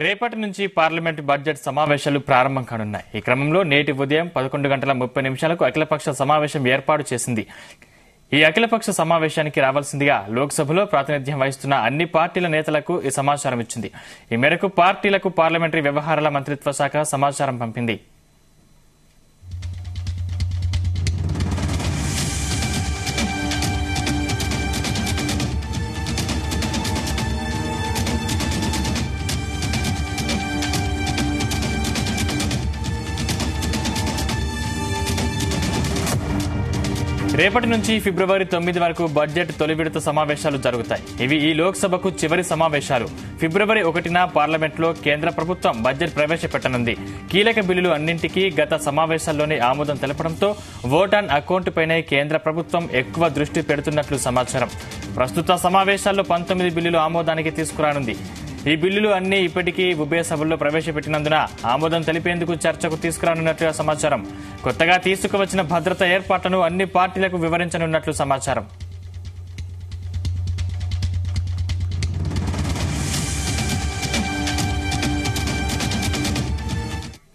రేపటి నుంచి parliament budget సమావేశాలు ప్రారంభం కానున్నాయి. ఈ క్రమంలో నేటి ఉదయం 11:30 అఖిలపక్ష సమావేశం ఏర్పాటు చేసింది. ఈ అఖిలపక్ష సమావేశానికి రావాల్సిందిగా లోక్సభలో ప్రాతినిధ్యం వహిస్తున్న అన్ని పార్టీల నేతలకు ఈ సమాచారం ఇచ్చింది. ఈ మేరకు పార్టీలకు పార్లమెంటరీ వ్యవహారాల మంత్రిత్వ శాఖ సమాచారం పంపింది. రేపటి నుంచి ఫిబ్రవరి 9 వరకు బడ్జెట్ తొలి విడత సమావేశాలు జరుగుతాయి. ఇవి ఈ లోక్సభకు చివరి సమావేశాలు. ఫిబ్రవరి 1న పార్లమెంట్లో కేంద్ర ప్రభుత్వం బడ్జెట్ ప్రవేశపెట్టనుంది. కీలక బిల్లులు అన్నింటికీ గత సమావేశాల్లోనే ఆమోదం తెలపడంతో ఓట్ ఆన్ అకౌంట్ పైనే కేంద్ర ప్రభుత్వం ఎక్కువ దృష్టి పెడుతున్నట్లు సమాచారం. ప్రస్తుత సమావేశాల్లో 19 బిల్లులు ఆమోదానికి తీసుకురానుంది. ఈ బిల్లులు అన్ని ఇప్పటికీ ఉభయ సభల్లో ప్రవేశపెట్టినందున ఆమోదం తెలిపేందుకు చర్చకు తీసుకురానున్నట్లుగా సమాచారం. కొత్తగా తీసుకువచ్చిన భద్రతా ఏర్పాట్లను అన్ని పార్టీలకు వివరించనున్నట్లు సమాచారం.